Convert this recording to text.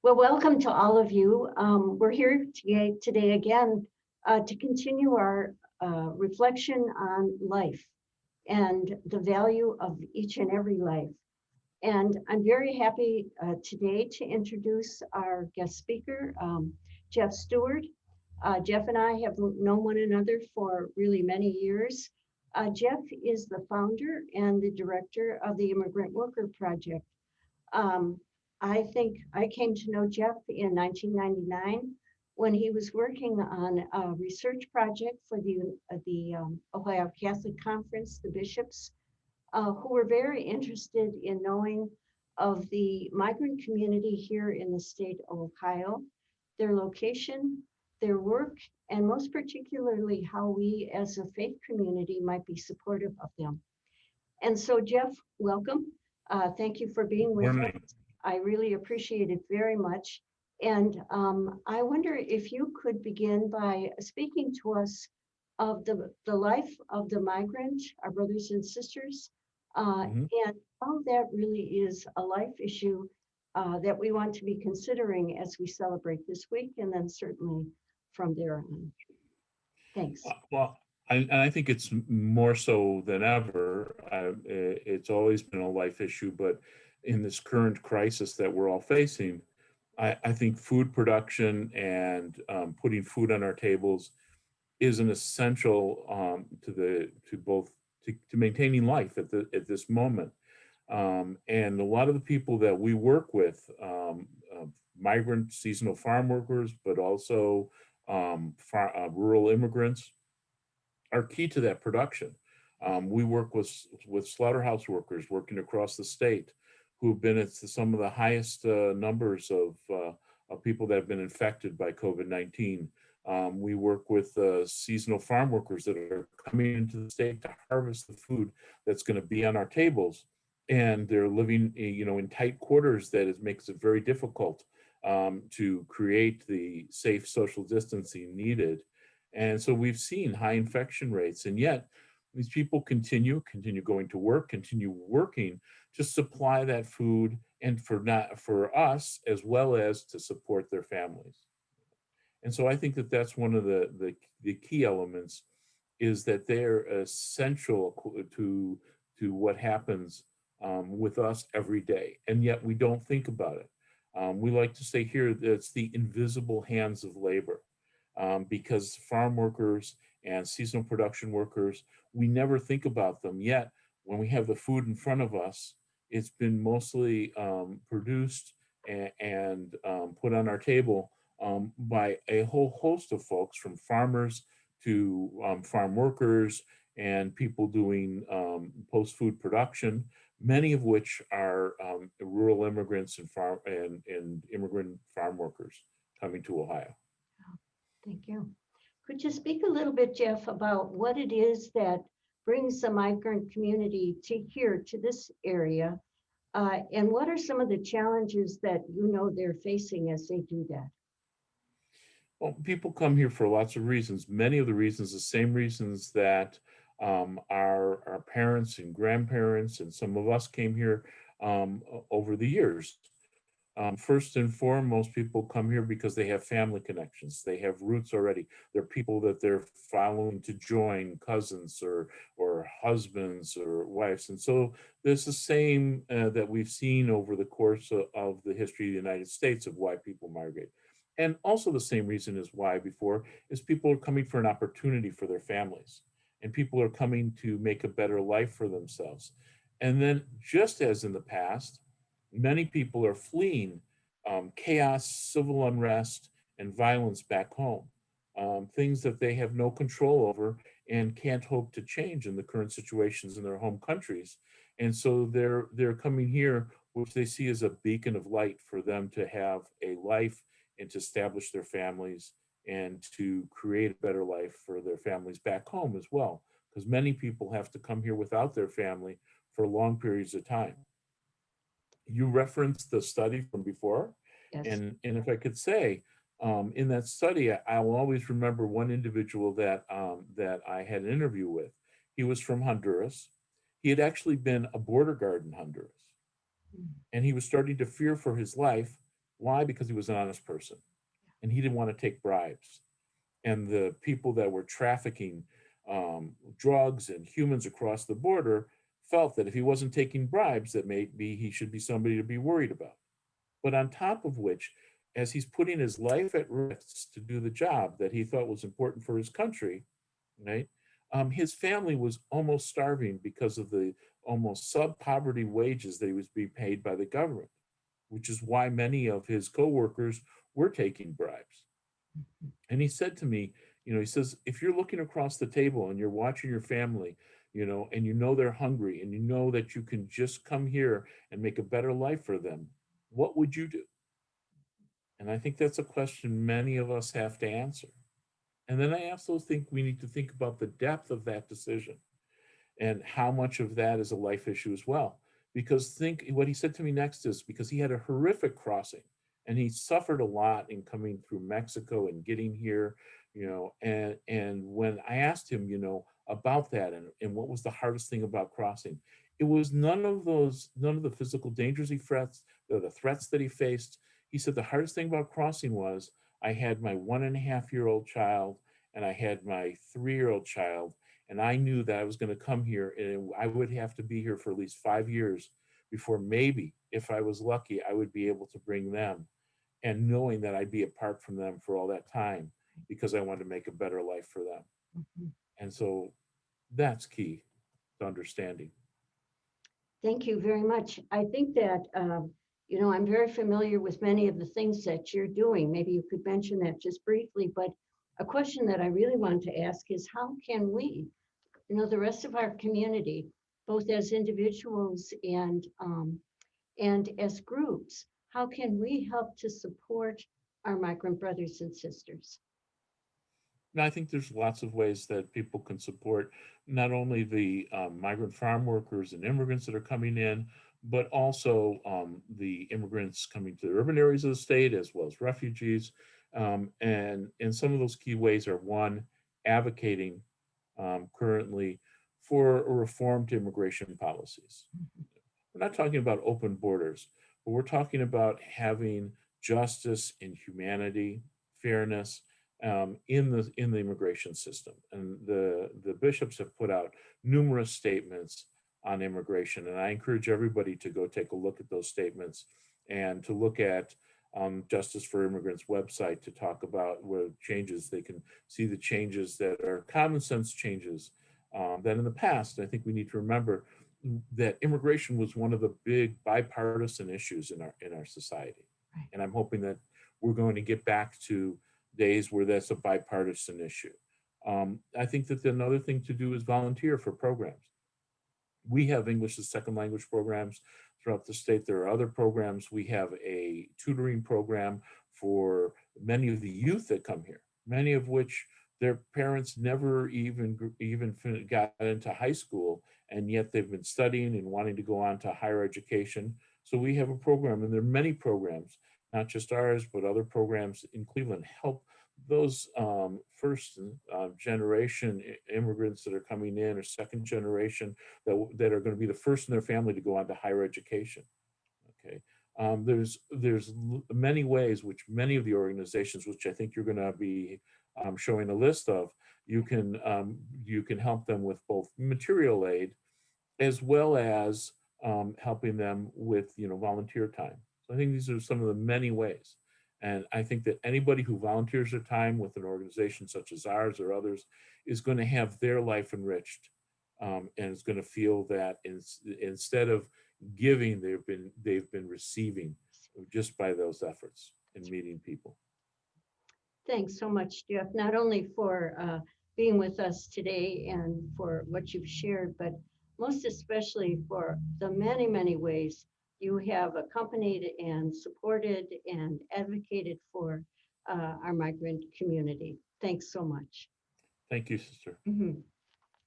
Well, welcome to all of you. We're here today again to continue our reflection on life and the value of each and every life. And I'm very happy today to introduce our guest speaker, Jeff Stewart. Jeff and I have known one another for really many years. Jeff is the founder and the director of the Immigrant Worker Project. Um, I think I came to know Jeff in 1999 when he was working on a research project for the Ohio Catholic Conference, the bishops, who were very interested in knowing of the migrant community here in the state of Ohio, their location, their work, and most particularly how we as a faith community might be supportive of them. And so, Jeff, welcome. Thank you for being with us. Morning. I really appreciate it very much. And I wonder if you could begin by speaking to us of the life of the migrant, our brothers and sisters, Mhm. and how that really is a life issue that we want to be considering as we celebrate this week, and then certainly from there on. Thanks. Well, I think it's more so than ever. It's always been a life issue, but in this current crisis that we're all facing, I think food production and putting food on our tables is an essential to both to maintaining life at this moment. And a lot of the people that we work with, migrant seasonal farm workers, but also rural immigrants, are key to that production. We work with slaughterhouse workers working across the state who've been at some of the highest numbers of people that have been infected by COVID-19. We work with seasonal farm workers that are coming into the state to harvest the food that's going to be on our tables, and they're living, in tight quarters that makes it very difficult to create the safe social distancing needed. And so we've seen high infection rates, and yet these people continue going to work, continue working to supply that food, and for us as well as to support their families. And so I think that that's one of the key elements, is that they're essential to what happens with us every day, and yet we don't think about it. We like to say here that it's the invisible hands of labor, because farm workers and seasonal production workers, we never think about them. Yet, when we have the food in front of us, it's been mostly produced and put on our table by a whole host of folks, from farmers to farm workers and people doing post-food production, many of which are rural immigrants and immigrant farm workers coming to Ohio. Thank you. Could you speak a little bit, Jeff, about what it is that brings the migrant community to here, to this area, and what are some of the challenges that you know they're facing as they do that? Well, people come here for lots of reasons. Many of the reasons, the same reasons that our parents and grandparents and some of us came here over the years. First and foremost, people come here because they have family connections. They have roots already. They're people that they're following to join, cousins or husbands or wives. And so there's the same that we've seen over the course of the history of the United States of why people migrate. And also the same reason as why before is people are coming for an opportunity for their families. And people are coming to make a better life for themselves. And then, just as in the past, many people are fleeing chaos, civil unrest, and violence back home, things that they have no control over and can't hope to change in the current situations in their home countries. And so they're coming here, which they see as a beacon of light for them to have a life and to establish their families and to create a better life for their families back home as well. Because many people have to come here without their family for long periods of time. You referenced the study from before, Yes. and if I could say, in that study, I will always remember one individual that I had an interview with. He was from Honduras. He had actually been a border guard in Honduras, Mm. and he was starting to fear for his life Why? Because he was an honest person and he didn't want to take bribes. And the people that were trafficking drugs and humans across the border felt that if he wasn't taking bribes, that maybe he should be somebody to be worried about. But on top of which, as he's putting his life at risk to do the job that he thought was important for his country, right? His family was almost starving because of the almost sub-poverty wages that he was being paid by the government, which is why many of his coworkers were taking bribes. And he said to me, he says, if you're looking across the table and you're watching your family, and you know they're hungry and you know that you can just come here and make a better life for them, what would you do? And I think that's a question many of us have to answer. And then I also think we need to think about the depth of that decision and how much of that is a life issue as well. Because think what he said to me next is because he had a horrific crossing and he suffered a lot in coming through Mexico and getting here, and when I asked him, about that and what was the hardest thing about crossing, it was none of the physical dangers he threats, the threats that he faced. He said the hardest thing about crossing was I had my 1.5-year-old child and I had my 3-year-old child, and I knew that I was going to come here and I would have to be here for at least 5 years before maybe, if I was lucky, I would be able to bring them, and knowing that I'd be apart from them for all that time because I wanted to make a better life for them. Mhm. And so that's key to understanding. Thank you very much. I think that, I'm very familiar with many of the things that you're doing. Maybe you could mention that just briefly, but a question that I really want to ask is how can we, the rest of our community, both as individuals and as groups, how can we help to support our migrant brothers and sisters? And I think there's lots of ways that people can support not only the migrant farm workers and immigrants that are coming in, but also the immigrants coming to the urban areas of the state, as well as refugees. And some of those key ways are one, advocating currently for a reform to immigration policies. We're not talking about open borders, but we're talking about having justice and humanity, fairness, in the immigration system. And the bishops have put out numerous statements on immigration, and I encourage everybody to go take a look at those statements and to look at Justice for Immigrants website to talk about what changes they can see, the changes that are common sense changes that in the past. I think we need to remember that immigration was one of the big bipartisan issues in our society. Right. And I'm hoping that we're going to get back to days where that's a bipartisan issue. I think that another thing to do is volunteer for programs. We have English as second language programs throughout the state. There are other programs. We have a tutoring program for many of the youth that come here, many of which their parents never even got into high school, and yet they've been studying and wanting to go on to higher education. So we have a program, and there are many programs, not just ours, but other programs in Cleveland help those first generation immigrants that are coming in, or second generation that are going to be the first in their family to go on to higher education. Okay, there's many ways which many of the organizations, which I think you're going to be showing a list of, you can help them with both material aid as well as helping them with volunteer time. So I think these are some of the many ways. And I think that anybody who volunteers their time with an organization such as ours or others is going to have their life enriched, and is going to feel that instead of giving, they've been receiving just by those efforts and meeting people. Thanks so much, Jeff, not only for being with us today and for what you've shared, but most especially for the many, many ways you have accompanied and supported and advocated for our migrant community. Thanks so much. Thank you, sister. Mhm.